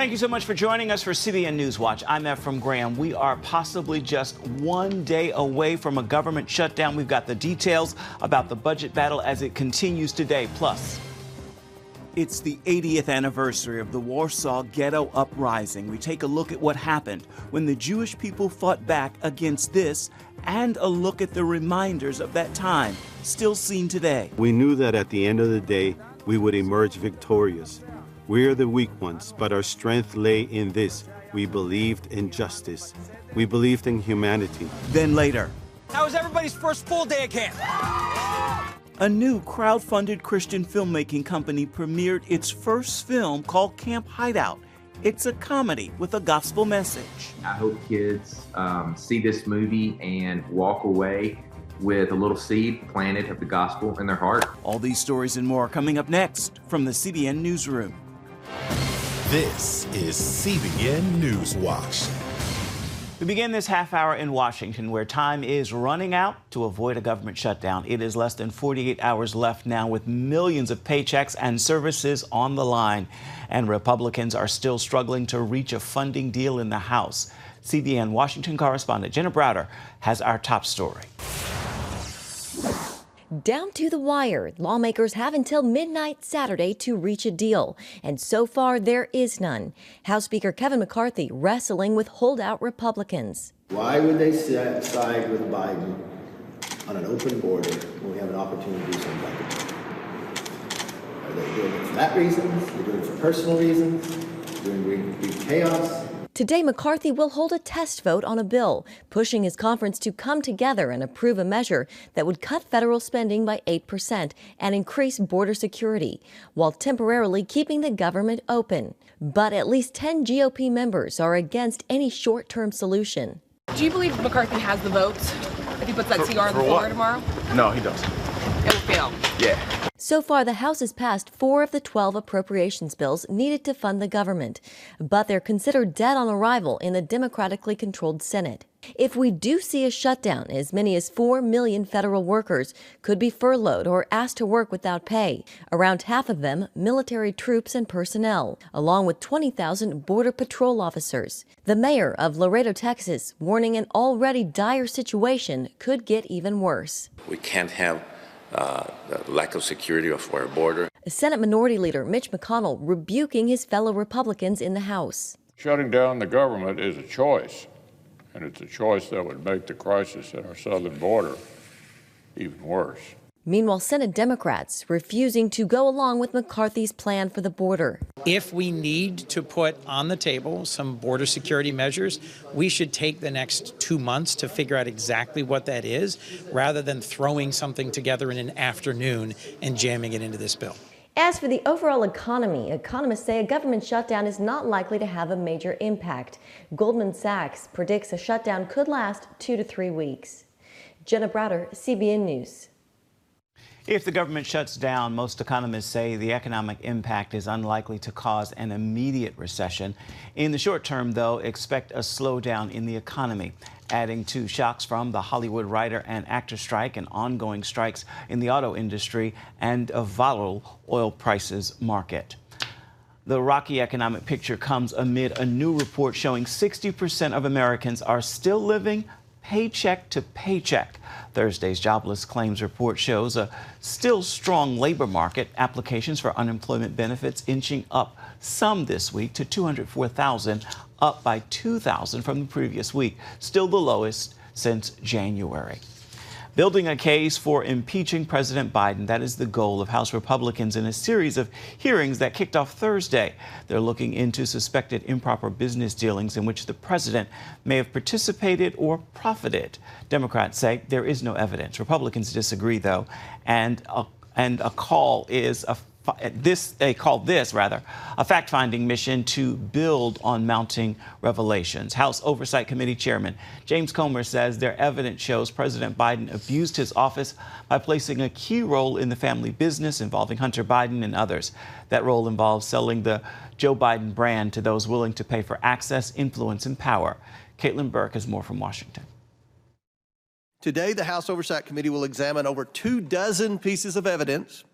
Thank you so much for joining us for CBN Newswatch. I'm Ephraim Graham. We are possibly just one day away from a government shutdown. We've got the details about the budget battle as it continues today. Plus, it's the 80th anniversary of the Warsaw Ghetto Uprising. We take a look at what happened when the Jewish people fought back against this, and a look at the reminders of that time, still seen today. We knew that at the end of the day, we would emerge victorious. We are the weak ones, but our strength lay in this. We believed in justice. We believed in humanity. Then later, how was everybody's first full day at camp? A new crowd-funded Christian filmmaking company premiered its first film called Camp Hideout. It's a comedy with a gospel message. I hope kids see this movie and walk away with a little seed planted of the gospel in their heart. All these stories and more coming up next from the CBN Newsroom. This is CBN Newswatch. We begin this half hour in Washington, where time is running out to avoid a government shutdown. It is less than 48 hours left now, with millions of paychecks and services on the line. And Republicans are still struggling to reach a funding deal in the House. CBN Washington correspondent Jenna Browder has our top story. Down to the wire, lawmakers have until midnight Saturday to reach a deal, and so far there is none. House Speaker Kevin McCarthy wrestling with holdout Republicans. Why would they side with Biden on an open border when we have an opportunity to do something like it? Are they doing it for that reason? Are they doing it for personal reasons? Doing chaos? Today, McCarthy will hold a test vote on a bill, pushing his conference to come together and approve a measure that would cut federal spending by 8% and increase border security, while temporarily keeping the government open. But at least 10 GOP members are against any short-term solution. Do you believe McCarthy has the votes if he puts that CR on the floor tomorrow? No, he doesn't. It will fail. Yeah. So far, the House has passed 4 of the 12 appropriations bills needed to fund the government, but they're considered dead on arrival in the Democratically controlled Senate. If we do see a shutdown, as many as 4 million federal workers could be furloughed or asked to work without pay, around half of them military troops and personnel, along with 20,000 Border Patrol officers. The mayor of Laredo, Texas, warning an already dire situation could get even worse. We can't have the lack of security of our border. Senate Minority Leader Mitch McConnell rebuking his fellow Republicans in the House. Shutting down the government is a choice, and it's a choice that would make the crisis at our southern border even worse. Meanwhile, Senate Democrats refusing to go along with McCarthy's plan for the border. If we need to put on the table some border security measures, we should take the next 2 months to figure out exactly what that is, rather than throwing something together in an afternoon and jamming it into this bill. As for the overall economy, economists say a government shutdown is not likely to have a major impact. Goldman Sachs predicts a shutdown could last 2 to 3 weeks. Jenna Browder, CBN News. If the government shuts down, most economists say the economic impact is unlikely to cause an immediate recession. In the short term, though, expect a slowdown in the economy, adding to shocks from the Hollywood writer and actor strike and ongoing strikes in the auto industry and a volatile oil prices market. The rocky economic picture comes amid a new report showing 60% of Americans are still living paycheck to paycheck. Thursday's jobless claims report shows a still strong labor market. Applications for unemployment benefits inching up some this week to 204,000, up by 2,000 from the previous week, still the lowest since January. Building a case for impeaching President Biden, that is the goal of House Republicans in a series of hearings that kicked off Thursday. They're looking into suspected improper business dealings in which the president may have participated or profited. Democrats say there is no evidence. Republicans disagree, though, and they call this a fact-finding mission to build on mounting revelations. House Oversight Committee Chairman James Comer says their evidence shows President Biden abused his office by placing a key role in the family business involving Hunter Biden and others. That role involves selling the Joe Biden brand to those willing to pay for access, influence, and power. Caitlin Burke has more from Washington. Today, the House Oversight Committee will examine over 24 pieces of evidence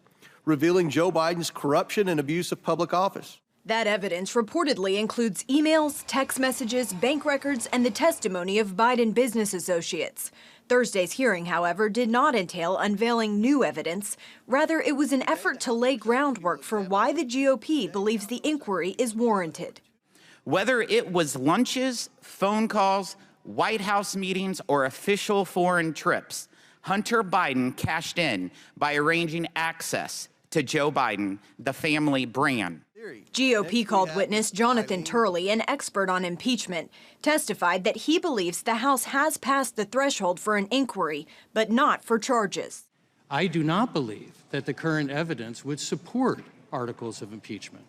revealing Joe Biden's corruption and abuse of public office. That evidence reportedly includes emails, text messages, bank records, and the testimony of Biden business associates. Thursday's hearing, however, did not entail unveiling new evidence. Rather, it was an effort to lay groundwork for why the GOP believes the inquiry is warranted. Whether it was lunches, phone calls, White House meetings, or official foreign trips, Hunter Biden cashed in by arranging access to Joe Biden, the family brand. GOP called witness Jonathan Turley, an expert on impeachment, testified that he believes the House has passed the threshold for an inquiry, but not for charges. I do not believe that the current evidence would support articles of impeachment.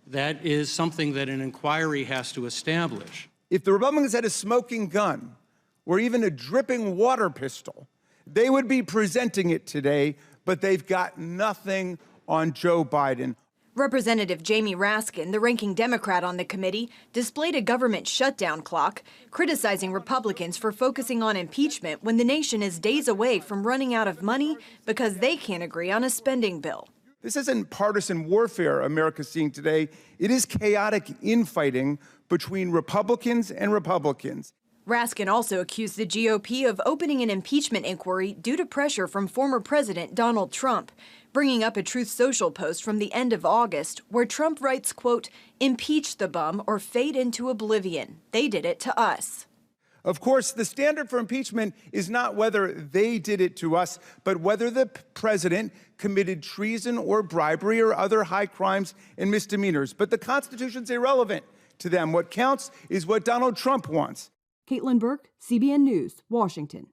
That is something that an inquiry has to establish. If the Republicans had a smoking gun or even a dripping water pistol, they would be presenting it today, but they've got nothing on Joe Biden. Representative Jamie Raskin, the ranking Democrat on the committee, displayed a government shutdown clock, criticizing Republicans for focusing on impeachment when the nation is days away from running out of money because they can't agree on a spending bill. This isn't partisan warfare America's seeing today. It is chaotic infighting between Republicans and Republicans. Raskin also accused the GOP of opening an impeachment inquiry due to pressure from former President Donald Trump, bringing up a Truth Social post from the end of August where Trump writes, quote, "Impeach the bum or fade into oblivion. They did it to us." Of course, the standard for impeachment is not whether they did it to us, but whether the president committed treason or bribery or other high crimes and misdemeanors. But the Constitution's irrelevant to them. What counts is what Donald Trump wants. Caitlin Burke, CBN News, Washington.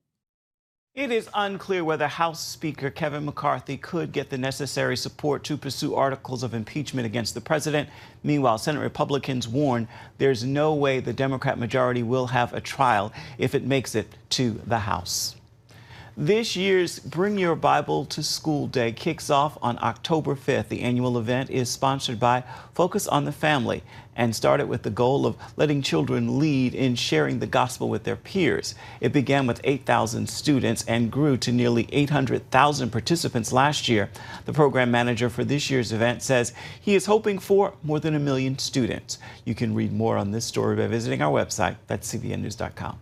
It is unclear whether House Speaker Kevin McCarthy could get the necessary support to pursue articles of impeachment against the president. Meanwhile, Senate Republicans warn there's no way the Democrat majority will have a trial if it makes it to the House. This year's Bring Your Bible to School Day kicks off on October 5th. The annual event is sponsored by Focus on the Family and started with the goal of letting children lead in sharing the gospel with their peers. It began with 8,000 students and grew to nearly 800,000 participants last year. The program manager for this year's event says he is hoping for more than 1 million students. You can read more on this story by visiting our website. That's cbnnews.com.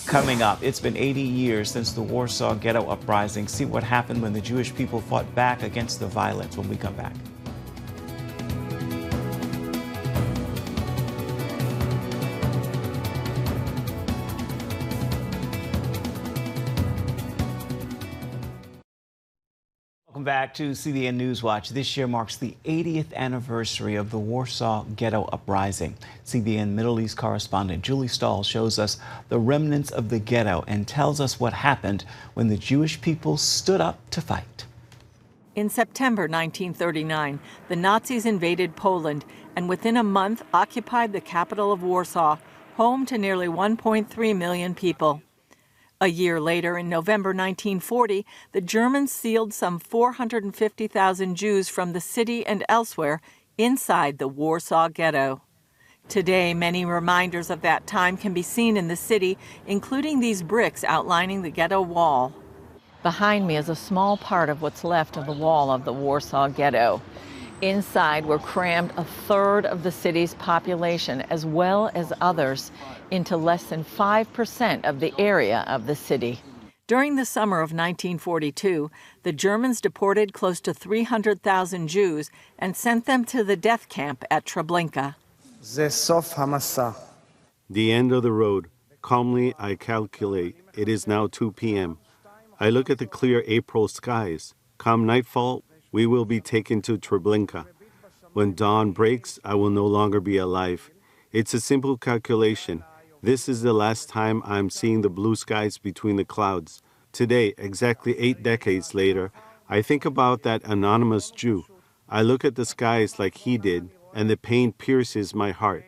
Coming up, it's been 80 years since the Warsaw Ghetto Uprising. See what happened when the Jewish people fought back against the violence when we come back. Welcome back to CBN Newswatch. This year marks the 80th anniversary of the Warsaw Ghetto Uprising. CBN Middle East correspondent Julie Stahl shows us the remnants of the ghetto and tells us what happened when the Jewish people stood up to fight. In September 1939, the Nazis invaded Poland and within a month occupied the capital of Warsaw, home to nearly 1.3 million people. A year later, in November 1940, the Germans sealed some 450,000 Jews from the city and elsewhere inside the Warsaw Ghetto. Today, many reminders of that time can be seen in the city, including these bricks outlining the ghetto wall. Behind me is a small part of what's left of the wall of the Warsaw Ghetto. Inside were crammed a third of the city's population, as well as others, into less than 5% of the area of the city. During the summer of 1942, the Germans deported close to 300,000 Jews and sent them to the death camp at Treblinka. The end of the road. Calmly, I calculate. It is now 2 p.m. I look at the clear April skies. Come nightfall, we will be taken to Treblinka. When dawn breaks, I will no longer be alive. It's a simple calculation. This is the last time I'm seeing the blue skies between the clouds. Today, exactly 8 decades later, I think about that anonymous Jew. I look at the skies like he did, and the pain pierces my heart.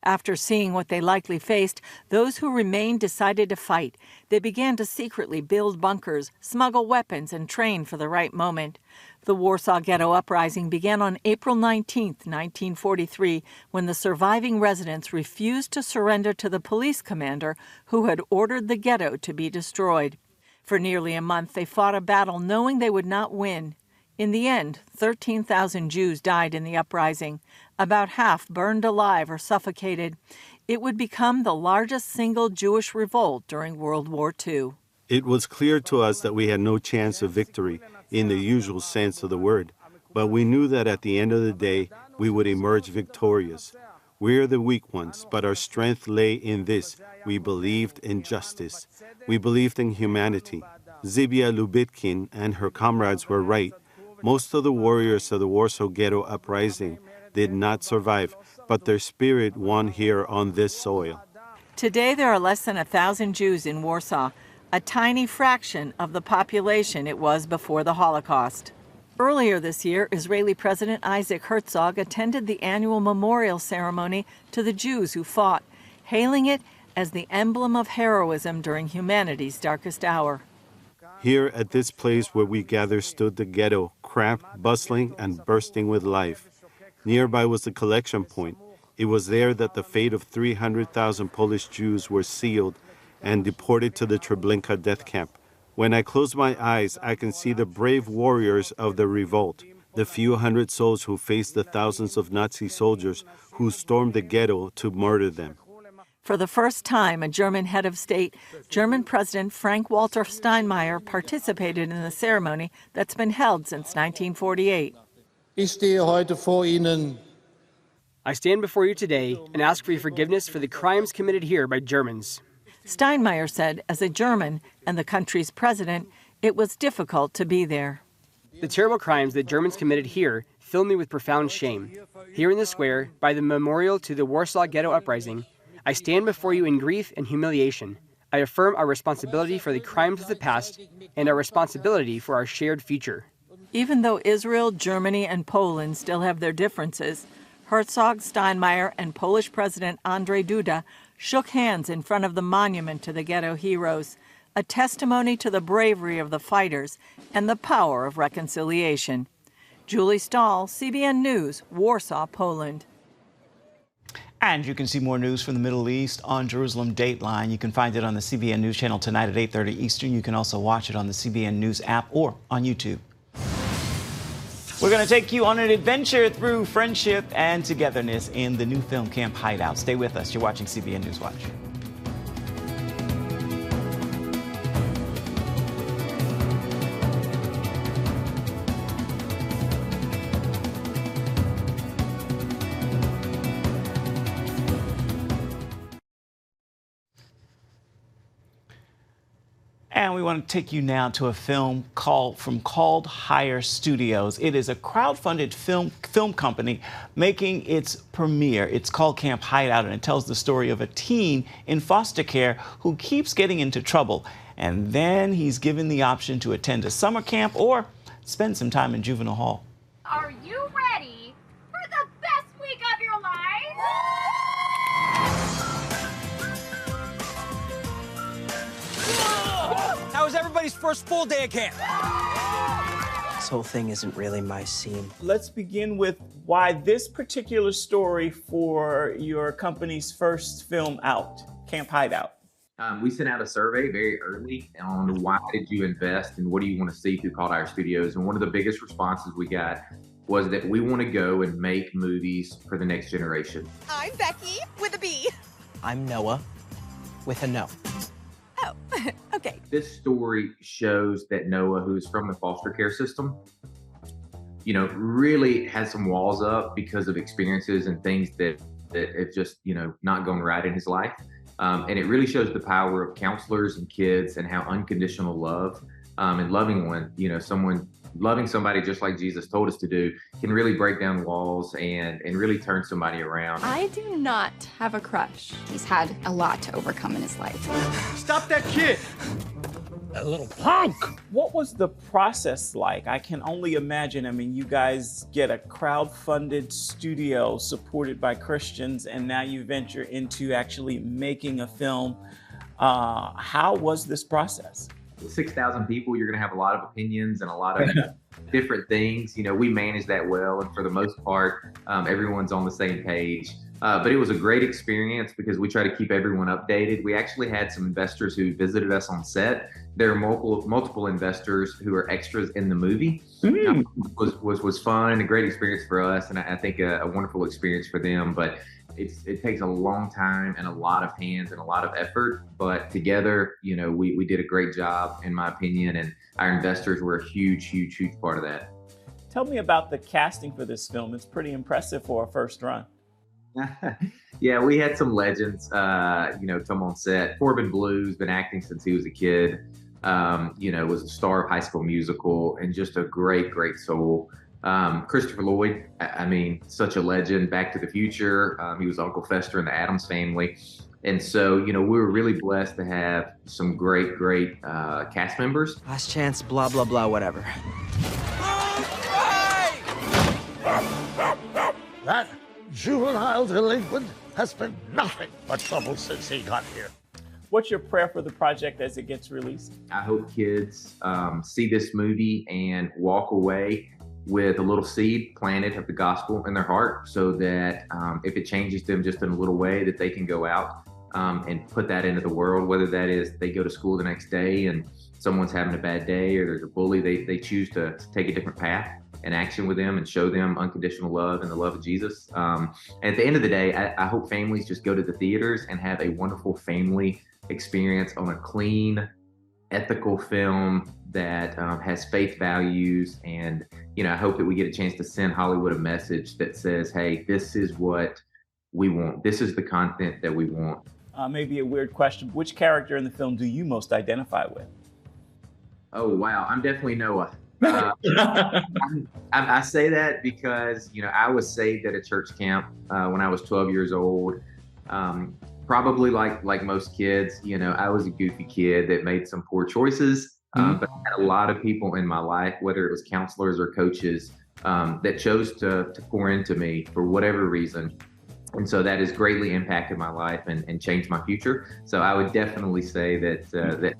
After seeing what they likely faced, those who remained decided to fight. They began to secretly build bunkers, smuggle weapons, and train for the right moment. The Warsaw Ghetto Uprising began on April 19, 1943, when the surviving residents refused to surrender to the police commander who had ordered the ghetto to be destroyed. For nearly a month, they fought a battle knowing they would not win. In the end, 13,000 Jews died in the uprising. About half burned alive or suffocated. It would become the largest single Jewish revolt during World War II. It was clear to us that we had no chance of victory in the usual sense of the word, but we knew that at the end of the day, we would emerge victorious. We are the weak ones, but our strength lay in this. We believed in justice. We believed in humanity. Zibia Lubitkin and her comrades were right. Most of the warriors of the Warsaw Ghetto Uprising did not survive, but their spirit won here on this soil. Today, there are less than 1,000 Jews in Warsaw, a tiny fraction of the population it was before the Holocaust. Earlier this year, Israeli President Isaac Herzog attended the annual memorial ceremony to the Jews who fought, hailing it as the emblem of heroism during humanity's darkest hour. Here at this place where we gathered stood the ghetto, cramped, bustling, and bursting with life. Nearby was the collection point. It was there that the fate of 300,000 Polish Jews were sealed and deported to the Treblinka death camp. When I close my eyes, I can see the brave warriors of the revolt, the few hundred souls who faced the thousands of Nazi soldiers who stormed the ghetto to murder them. For the first time, a German head of state, German President Frank-Walter Steinmeier, participated in the ceremony that's been held since 1948. I stand before you today and ask for your forgiveness for the crimes committed here by Germans. Steinmeier said, as a German and the country's president, it was difficult to be there. The terrible crimes that Germans committed here fill me with profound shame. Here in the square, by the memorial to the Warsaw Ghetto Uprising, I stand before you in grief and humiliation. I affirm our responsibility for the crimes of the past and our responsibility for our shared future. Even though Israel, Germany, and Poland still have their differences, Herzog, Steinmeier, and Polish President Andrzej Duda shook hands in front of the monument to the ghetto heroes, a testimony to the bravery of the fighters and the power of reconciliation. Julie Stahl, CBN News, Warsaw, Poland. And you can see more news from the Middle East on Jerusalem Dateline. You can find it on the CBN News Channel tonight at 8:30 Eastern. You can also watch it on the CBN News app or on YouTube. We're going to take you on an adventure through friendship and togetherness in the new film Camp Hideout. Stay with us. You're watching CBN Newswatch. And we want to take you now to a film from Called Higher Studios. It is a crowdfunded film company making its premiere. It's called Camp Hideout, and it tells the story of a teen in foster care who keeps getting into trouble. And then he's given the option to attend a summer camp or spend some time in juvenile hall. Are you ready for the best week of your life? How was everybody's first full day of camp? This whole thing isn't really my scene. Let's begin with why this particular story for your company's first film out, Camp Hideout. We sent out a survey very early on why did you invest and what do you want to see through Called Higher Studios. And one of the biggest responses we got was that we want to go and make movies for the next generation. I'm Becky with a B. I'm Noah with a no. Oh, okay. This story shows that Noah, who's from the foster care system, really has some walls up because of experiences and things that have just, not gone right in his life. And it really shows the power of counselors and kids and how unconditional love and loving somebody just like Jesus told us to do can really break down walls and really turn somebody around. I do not have a crush. He's had a lot to overcome in his life. Stop that kid! A little punk! What was the process like? I can only imagine. I mean, you guys get a crowd-funded studio supported by Christians, and now you venture into actually making a film. How was this process? 6,000 people, you're going to have a lot of opinions and a lot of different things. We manage that well, and for the most part, everyone's on the same page. But it was a great experience because we try to keep everyone updated. We actually had some investors who visited us on set. There are multiple investors who are extras in the movie. Was fun, a great experience for us, and I think a wonderful experience for them. But it takes a long time and a lot of hands and a lot of effort. But together, we did a great job, in my opinion, and our investors were a huge part of that. Tell me about the casting for this film. It's pretty impressive for a first run. Yeah, we had some legends, come on set. Corbin Blue's been acting since he was a kid. Was a star of High School Musical and just a great soul. Christopher Lloyd, such a legend. Back to the Future. He was Uncle Fester in the Addams Family. And so, we were really blessed to have some great cast members. Last chance, blah, blah, blah, whatever. That juvenile delinquent has been nothing but trouble since he got here. What's your prayer for the project as it gets released? I hope kids see this movie and walk away with a little seed planted of the gospel in their heart, so that if it changes them just in a little way, that they can go out and put that into the world, whether that is they go to school the next day and someone's having a bad day or there's a bully, they choose to take a different path and action with them and show them unconditional love and the love of Jesus. And at the end of the day, I hope families just go to the theaters and have a wonderful family experience on a clean, ethical film that has faith values. And, I hope that we get a chance to send Hollywood a message that says, hey, this is what we want. This is the content that we want. Maybe a weird question. Which character in the film do you most identify with? Oh, wow. I'm definitely Noah. I say that because, I was saved at a church camp when I was 12 years old. Probably like most kids, I was a goofy kid that made some poor choices. But I had a lot of people in my life, whether it was counselors or coaches, that chose to pour into me for whatever reason. And so that has greatly impacted my life and changed my future. So I would definitely say that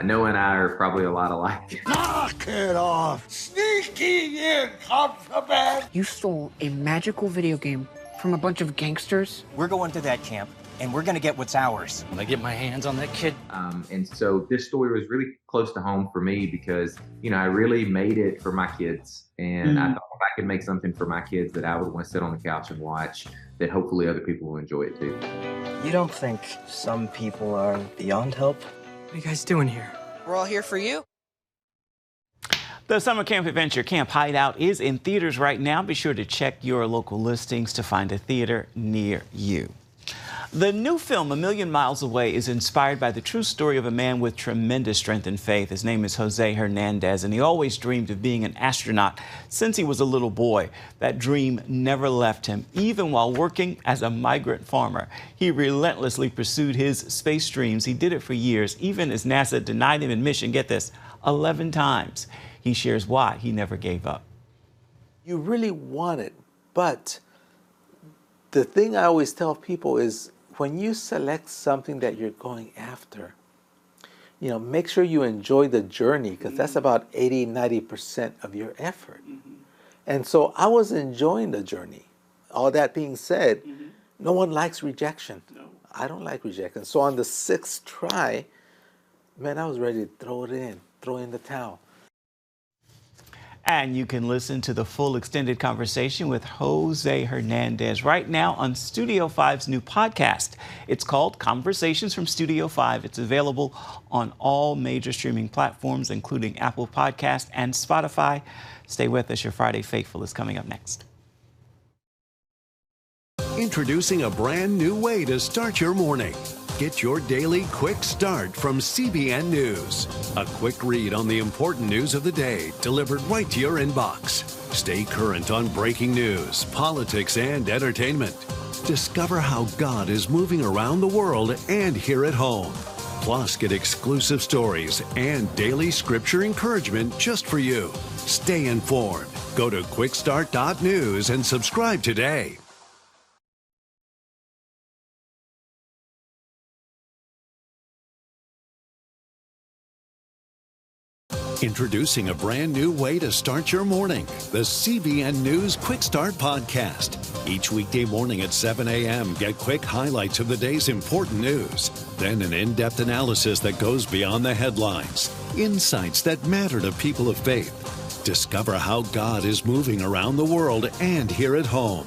Noah and I are probably a lot alike. Knock it off! Sneaking in, contraband! You stole a magical video game from a bunch of gangsters? We're going to that camp, and we're going to get what's ours. When I get my hands on that kid. And so this story was really close to home for me because, I really made it for my kids. And I thought if I could make something for my kids that I would want to sit on the couch and watch, that hopefully other people will enjoy it too. You don't think some people are beyond help? What are you guys doing here? We're all here for you. The summer camp adventure, Camp Hideout, is in theaters right now. Be sure to check your local listings to find a theater near you. The new film, A Million Miles Away, is inspired by the true story of a man with tremendous strength and faith. His name is Jose Hernandez, and he always dreamed of being an astronaut since he was a little boy. That dream never left him, even while working as a migrant farmer. He relentlessly pursued his space dreams. He did it for years, even as NASA denied him admission, get this, 11 times. He shares why he never gave up. You really want it, but the thing I always tell people is when you select something that you're going after, make sure you enjoy the journey, because that's about 80-90% of your effort. And so I was enjoying the journey. All that being said, no one likes rejection. No. I don't like rejection. So on the 6th try, man, I was ready to throw in the towel. And you can listen to the full extended conversation with Jose Hernandez right now on Studio 5's new podcast. It's called Conversations from Studio 5. It's available on all major streaming platforms, including Apple Podcasts and Spotify. Stay with us. Your Friday Faithful is coming up next. Introducing a brand new way to start your morning. Get your daily quick start from CBN News. A quick read on the important news of the day delivered right to your inbox. Stay current on breaking news, politics, and entertainment. Discover how God is moving around the world and here at home. Plus, get exclusive stories and daily scripture encouragement just for you. Stay informed. Go to quickstart.news and subscribe today. Introducing a brand new way to start your morning, the CBN News Quick Start Podcast. Each weekday morning at 7 a.m., get quick highlights of the day's important news. Then an in-depth analysis that goes beyond the headlines. Insights that matter to people of faith. Discover how God is moving around the world and here at home.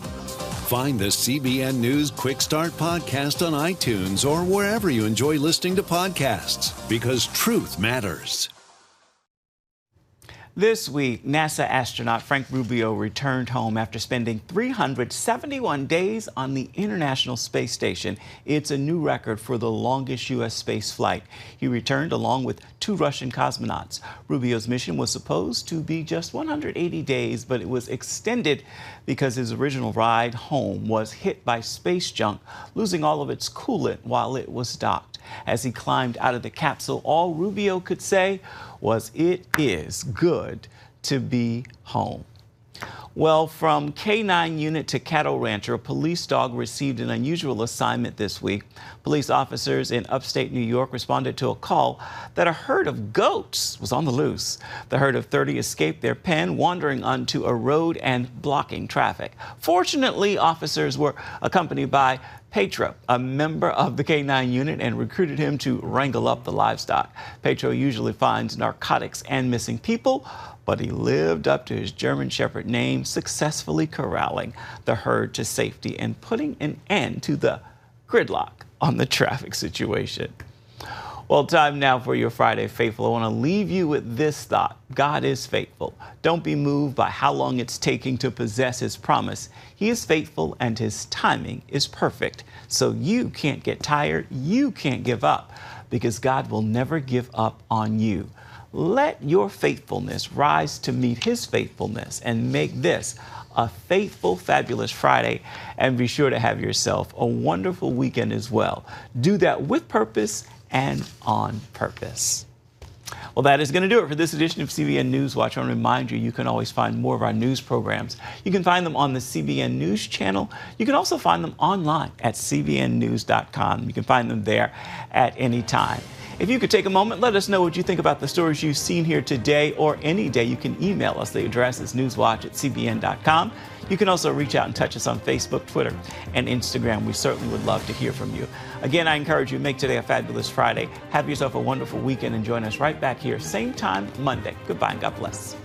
Find the CBN News Quick Start Podcast on iTunes or wherever you enjoy listening to podcasts, because truth matters. This week, NASA astronaut Frank Rubio returned home after spending 371 days on the International Space Station. It's a new record for the longest U.S. space flight. He returned along with 2 Russian cosmonauts. Rubio's mission was supposed to be just 180 days, but it was extended because his original ride home was hit by space junk, losing all of its coolant while it was docked. As he climbed out of the capsule, all Rubio could say was, "It is good to be home." Well, from K-9 unit to cattle rancher, a police dog received an unusual assignment this week. Police officers in upstate New York responded to a call that a herd of goats was on the loose. The herd of 30 escaped their pen, wandering onto a road and blocking traffic. Fortunately, officers were accompanied by Petro, a member of the K-9 unit, and recruited him to wrangle up the livestock. Petro usually finds narcotics and missing people, but he lived up to his German Shepherd name, successfully corralling the herd to safety and putting an end to the gridlock on the traffic situation. Well, time now for your Friday Faithful. I want to leave you with this thought. God is faithful. Don't be moved by how long it's taking to possess his promise. He is faithful and his timing is perfect. So you can't get tired. You can't give up, because God will never give up on you. Let your faithfulness rise to meet his faithfulness and make this a faithful, fabulous Friday. And be sure to have yourself a wonderful weekend as well. Do that with purpose and on purpose. Well, that is going to do it for this edition of CBN Newswatch. I want to remind you, you can always find more of our news programs. You can find them on the CBN News Channel. You can also find them online at cbnnews.com. You can find them there at any time. If you could take a moment, let us know what you think about the stories you've seen here today or any day. You can email us. The address is newswatch@cbn.com. You can also reach out and touch us on Facebook, Twitter, and Instagram. We certainly would love to hear from you. Again, I encourage you to make today a fabulous Friday. Have yourself a wonderful weekend and join us right back here, same time Monday. Goodbye and God bless.